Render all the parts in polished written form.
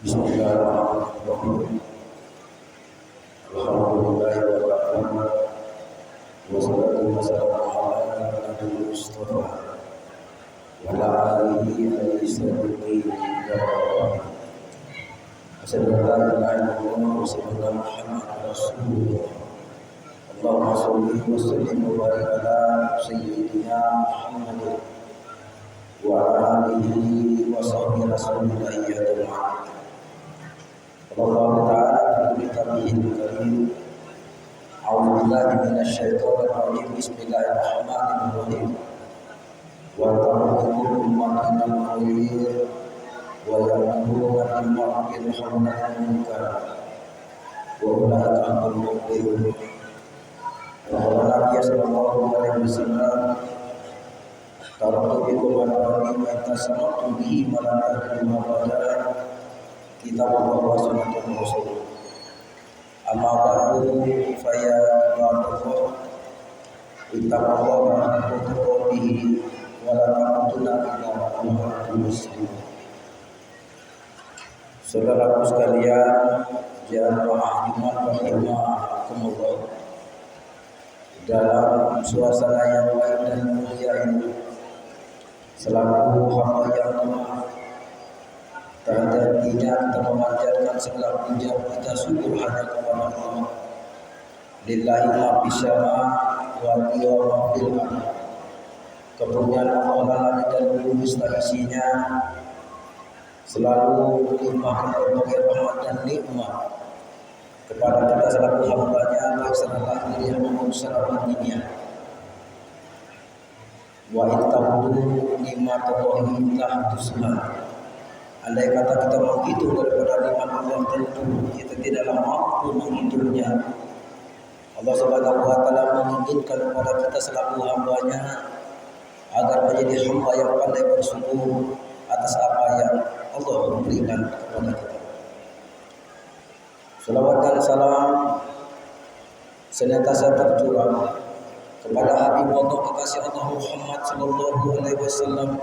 Bismillahirrahmanirrahim. Alhamdulillahi wa kafa. Wassalatu wassalamu ala nabiyil mustafa wa ala alihi wa sahbihi wa man. Asyhadu an la ilaha illallah wa asyhadu anna Muhammadar Rasulullah. Allahumma shalli wa sallim wa barik ala sayyidina Muhammad wa ala alihi wa sahbihi rasulillah ajma'in. Allah Ta'ala fi kitabihil karim. A'udzu billahi minasyaitonir rajim. Bismillahirrahmanirrahim. Wa ta'budu ma kana khair wa ya'muruna bil ma'ruf wa yanhauna 'anil munkar wa ulaika humul muflihun. Wa Nabi sallallahu alaihi wasallam taraktu bikum al-amri wa tasammatu bihi ma la tadri ma ba'da kitab Allah wa sunnatul rasul. Amma ba'du fa ya ibadallah ittaqullaha haqqa tuqatih wa la tamutunna illa wa antum muslimun. Saudaraku sekalian, jamaah Jumat rahimakumullah, dalam suasana yang baik dan mulia ini, selaku hamba yang lemah, tak hentinya kita memanjatkan segala puja kita syukur hanya kepada Allah. Lillahi ma fis sama wa ma fil ardh. Kepunyaan Allah langit dan bumi serta isinya selalu melimpahkan berbagai rahmat dan nikmat kepada kita selaku hamba-Nya, baik secara lahiriah maupun secara batiniah. Wa ittaqudu nikmatallahi la tuhsuha. Andai kata kita menghitung daripada nikmat Allah, tentu kita tidaklah mampu menghitungnya. Allah Subhanahu wa taala menginginkan kepada kita selaku hamba-Nya agar menjadi hamba yang pandai bersyukur atas apa yang Allah berikan kepada kita. Salawat dan salam senantiasa tercurah kepada Habibullah kekasih Allah Muhammad sallallahu alaihi wasallam.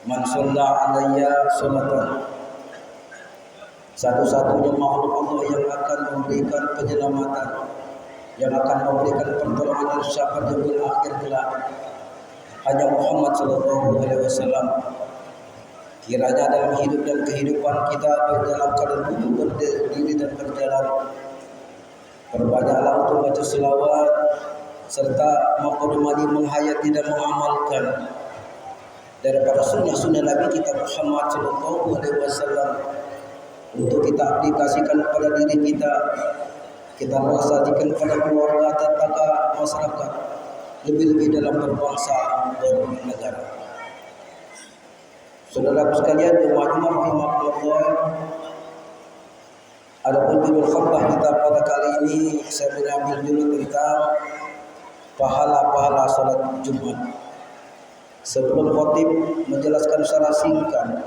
Man shalla alayya salatan, satu-satunya makhluk Allah yang akan memberikan penyelamatan, yang akan memberikan pertolongan dan syafaat di akhir kelak, hanya Muhammad sallallahu alaihi wasallam. Kiranya dalam hidup dan kehidupan kita, dalam keadaan duduk, berdiri dan berjalan, perbanyaklah untuk baca selawat serta mengkodamani, menghayati dan mengamalkan daripada sunnah-sunnah Nabi kita Muhammad sallallahu alaihi wasallam untuk kita aplikasikan pada diri kita, kita laksanakan pada keluarga, tetangga, masyarakat, lebih-lebih dalam berbangsa dan bernegara. Saudara sekalian, jemaah rahimakumullah, adapun judul khutbah kita pada kali ini saya mengambil judul tentang pahala-pahala salat Jumat. Sebelum khotib menjelaskan secara singkat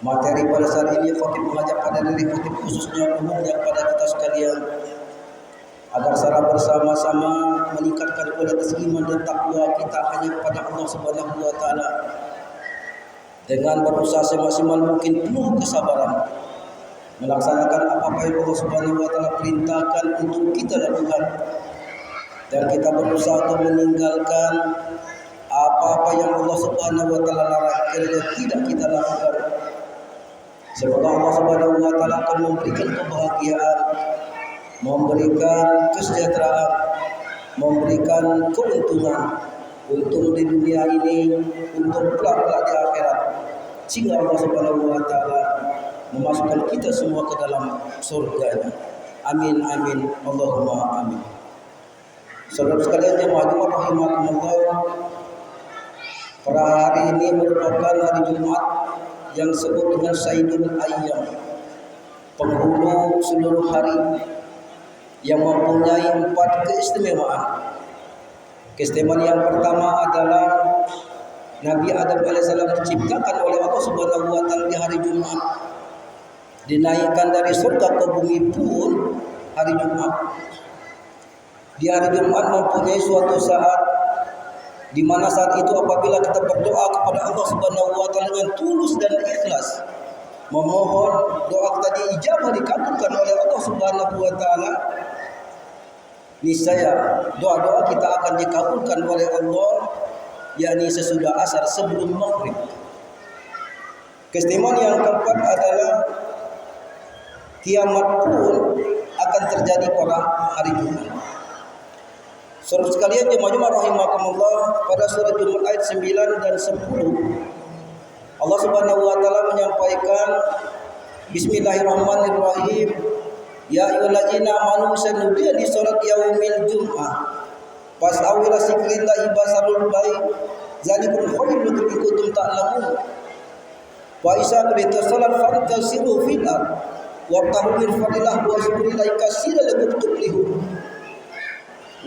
materi pada saat ini, khotib mengajak pada diri khotib khususnya umumnya kepada kita sekalian agar secara bersama-sama meningkatkan kualitas iman dan takwa kita hanya kepada Allah Subhanahu wa taala, dengan berusaha semaksimal mungkin penuh kesabaran melaksanakan apa-apa yang Allah Subhanahu wa taala perintahkan untuk kita lakukan, dan kita berusaha untuk meninggalkan apa-apa yang Allah Subhanahu wa taala larang tidak kita lakukan. Semoga Allah Subhanahu wa taala akan memberikan kebahagiaan, memberikan kesejahteraan, memberikan keuntungan, untung di dunia ini, untung kelak di akhirat, sehingga Allah Subhanahu wa taala memasukkan kita semua ke dalam surga-Nya. Amin amin Allahumma amin. Saudara sekalian, jemaah rahimakumullah, pada hari ini merupakan hari Jumat yang disebut dengan Sayyidul Ayyam, penghulu seluruh hari, yang mempunyai 4 keistimewaan. Keistimewaan yang pertama adalah Nabi Adam alaihissalam diciptakan oleh Allah Subhanahu wa taala di hari Jumat, dinaikkan dari surga ke bumi pun hari Jumat. Di hari Jumat mempunyai suatu saat di mana saat itu apabila kita berdoa kepada Allah Subhanahu wa taala dengan tulus dan ikhlas, memohon doa kita diijabah, dikabulkan oleh Allah Subhanahu wa taala, niscaya doa-doa kita akan dikabulkan oleh Allah, yakni sesudah asar, sebelum maghrib. Keistimewaan yang keempat adalah kiamat pun akan terjadi pada hari Jumat. Saudara sekalian jemaah rahimakumullah, pada surah Jumat ayat 9 dan 10 Allah Subhanahu wa taala menyampaikan, Bismillahirrahmanirrahim, ya ayyuhallazina amanu sanudiya li salat yaumil jum'ah fas'au ila zikrillahi basarul baik zalikum khairul lakum in kuntum ta'lamun wa isa qadita salat fantasiru fil ard wabtahu min fadlillah wa zikrillahi katsiran lakum tuflihun.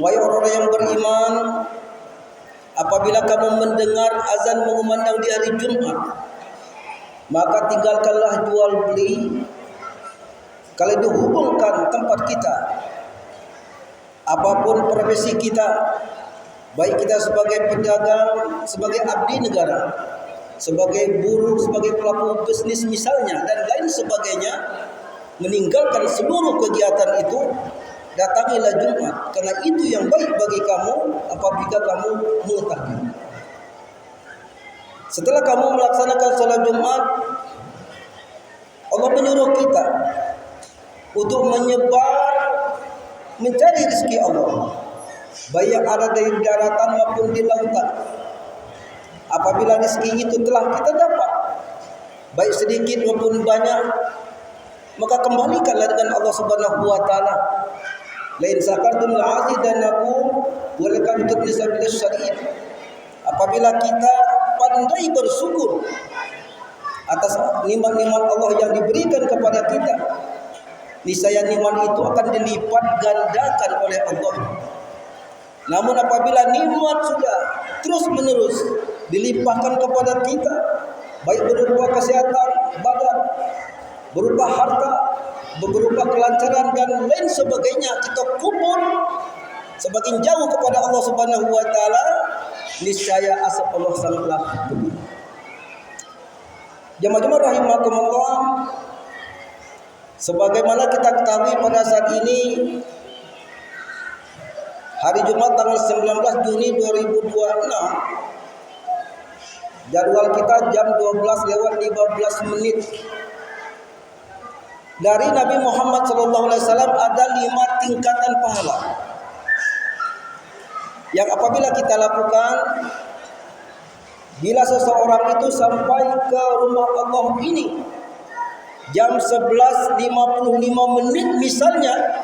Wahai orang yang beriman, apabila kamu mendengar azan mengumandang di hari Jumat, maka tinggalkanlah jual beli. Kalau dihubungkan tempat kita, apapun profesi kita, baik kita sebagai pedagang, sebagai abdi negara, sebagai buruh, sebagai pelaku bisnis misalnya, dan lain sebagainya, meninggalkan seluruh kegiatan itu, datangilah Jumat, karena itu yang baik bagi kamu apabila kamu mengetahui. Setelah kamu melaksanakan sholat Jumat, Allah menyuruh kita untuk menyebar, mencari rezeki Allah, baik yang ada dari daratan maupun di lautan. Apabila rezeki itu telah kita dapat, baik sedikit maupun banyak, maka kembalikanlah dengan Allah Subhanahu wa taala. Lain sakartum la'azidannakum wa lakum tasbihu syari'in. Apabila kita pandai bersyukur atas nikmat-nikmat Allah yang diberikan kepada kita, niscaya nikmat itu akan dilipat gandakan oleh Allah. Namun apabila nikmat sudah terus menerus dilimpahkan kepada kita, baik berupa kesehatan badan, berupa harta, berupa kelancaran dan lain sebagainya, kita kubur semakin jauh kepada Allah Subhanahu wa taala, niscaya asap Allah sangatlah pedih. Jemaah rahimakumullah, sebagaimana kita ketahui pada saat ini hari Jumat tanggal 19 Juni 2026, jadwal kita jam 12:15. Dari Nabi Muhammad SAW ada 5 tingkatan pahala yang apabila kita lakukan, bila seseorang itu sampai ke rumah Allah ini jam 11:55 misalnya,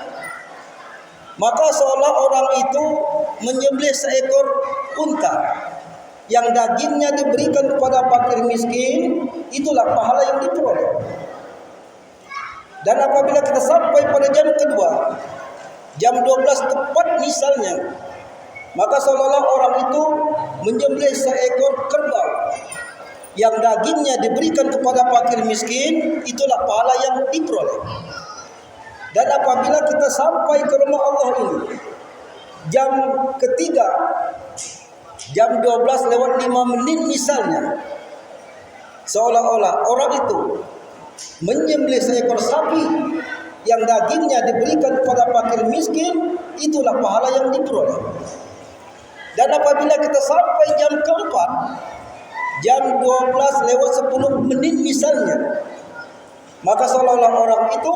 maka seolah orang itu menyembelih seekor unta yang dagingnya diberikan kepada fakir miskin, itulah pahala yang diperoleh. Dan apabila kita sampai pada jam kedua, jam 12 tepat misalnya, maka seolah-olah orang itu menyembelih seekor kerbau yang dagingnya diberikan kepada fakir miskin, itulah pahala yang diperoleh. Dan apabila kita sampai ke rumah Allah ini jam ketiga, jam 12:05 misalnya, seolah-olah orang itu menyembelih seekor sapi yang dagingnya diberikan kepada fakir miskin, itulah pahala yang diperoleh. Dan apabila kita sampai jam keempat, jam 12:10 misalnya, maka seolah-olah orang itu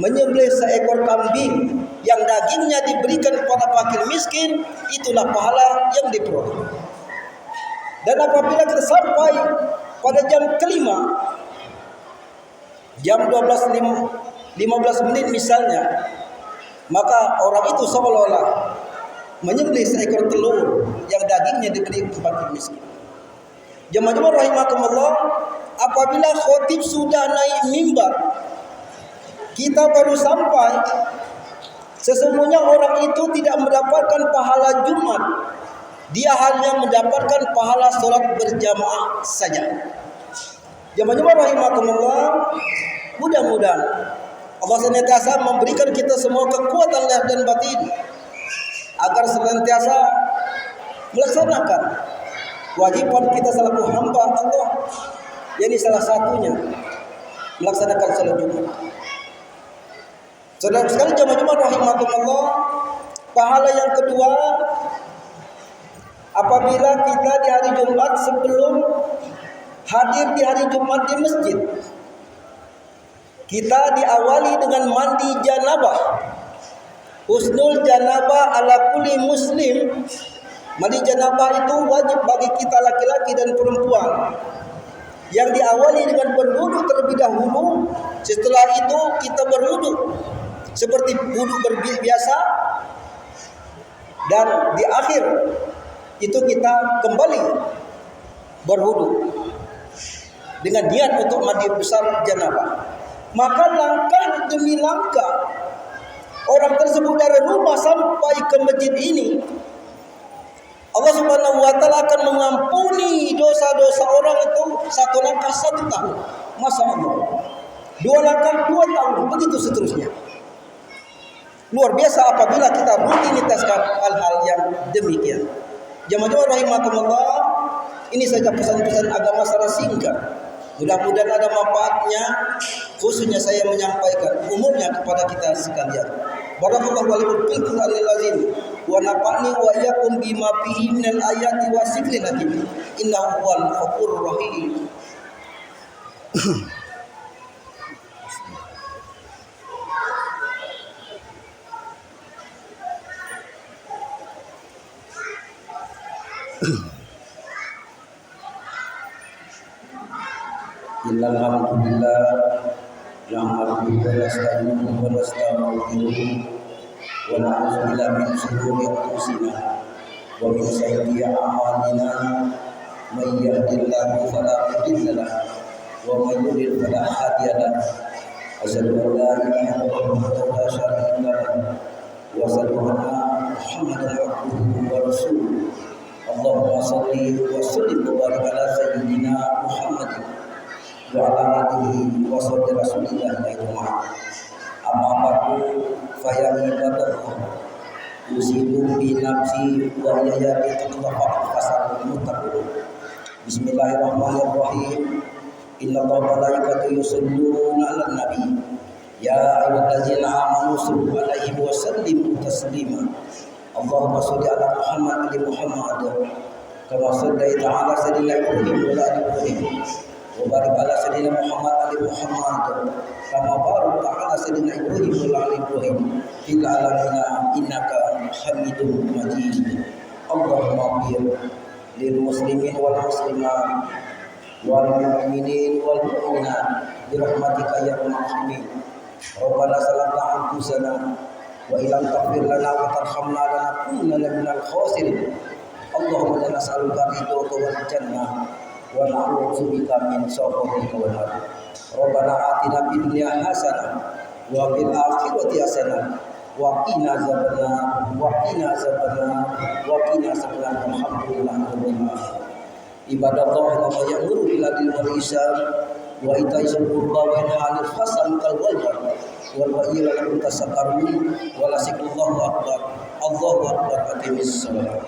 menyembelih seekor kambing yang dagingnya diberikan kepada fakir miskin, itulah pahala yang diperoleh. Dan apabila kita sampai pada jam kelima, jam 12:15 misalnya, maka orang itu seolah-olah menyembelih seekor telur yang dagingnya diberi kepada miskin. Jemaah rahimakumullah, apabila khotib sudah naik mimbar, kita baru sampai, sesungguhnya orang itu tidak mendapatkan pahala Jumat, dia hanya mendapatkan pahala sholat berjamaah saja. Jemaah rahimakumullah, mudah-mudahan Allah senantiasa memberikan kita semua kekuatan lahir dan batin agar senantiasa melaksanakan kewajiban kita selaku hamba Allah, yakni salah satunya melaksanakan salat Jumat. Saudara sekalian jemaah rahimakumullah, pahala yang kedua apabila kita di hari Jumat sebelum hadir di hari Jumat di masjid, kita diawali dengan mandi janabah. Husnul janabah ala kulli muslim. Mandi janabah itu wajib bagi kita laki-laki dan perempuan. Yang diawali dengan berwudu terlebih dahulu. Setelah itu kita berwudu seperti wudu biasa. Dan di akhir itu kita kembali berwudu dengan niat untuk mandi besar janabah. Maka langkah demi langkah orang tersebut dari rumah sampai ke masjid ini, Allah Subhanahu wa taala akan mengampuni dosa-dosa orang itu satu langkah 1 tahun. Masya Allah. 2 langkah 2 tahun, begitu seterusnya. Luar biasa apabila kita rutinitaskan hal-hal yang demikian. Jemaah rahimakumullah, ini saja pesan-pesan agama secara singkat. Mudah-mudahan ada manfaatnya, khususnya saya menyampaikan umumnya kepada kita sekalian. Barakallahu lakum fil Qur'anil azim wa nafa'ni wa iyyakum bima fihi minal ayati wa zikril hakim. Innahu huwal ghafurur rahim. Innal hamdalillah nahmaduhu wa nasta'inuhu wa nastaghfiruh wa na'udzu billahi min shururi anfusina wa min sayyiati a'malina. May yahdihillahu fala mudilla lahu wa may yudlil fala hadiya lahu. Asyhadu an la ilaha illallah wa la syarika lahu wa asyhadu anna Muhammadan abduhu wa rasuluh. Allahumma shalli wa sallim wa barik ala sayyidina Muhammadin wa ala alihi wa sahbihi rasulillah ajma'in. Amma ba'du fa ya ibadallah, usikum bi nafsi wa ya bi taqwa fasal muttaqin. Bismillahirrahmanirrahim. Inna Allaha wa malaikatahu yusholluna 'alan nabi ya ayyuhallazina amanu shallu 'alaihi wa sallimu taslima. Allahumma shalli ala Muhammad ali Muhammad kama shallaita ala sayyidina Ibrahim wa ala ali Ibrahim wa barik ala sayyidina Muhammad ali Muhammad kama barakta ala sayyidina Ibrahim wa ala ali Ibrahim fil alamin innaka Hamidum Majid. Allahumma ighfir lil muslimin wal muslimat wal mu'minin wal mu'minat bi rahmatika ya arhamar. Rabbana zalamna anfusana wa illam taghfir lana wa tarhamna lanakunanna minal khasirin. Allahumma inna nas'aluka ridhaka wal jannah wa na'udzu bika min sakhatika wan nar. Rabbana atina fid dunya hasanah wa fil akhirati hasanah wa qina azabannar wa qina azabannar wa qina azabannar. Alhamdulillahi rabbil alamin. Ibadallah wa ya'muru bil adli wal ihsan wa ita'i dzil qurba wa yanha 'anil fahsya'i wal munkar wal baghi la'allakum tadhakkarun. Wa la ilaha illallah akbar. Allahu akbar. Aqimis shalah.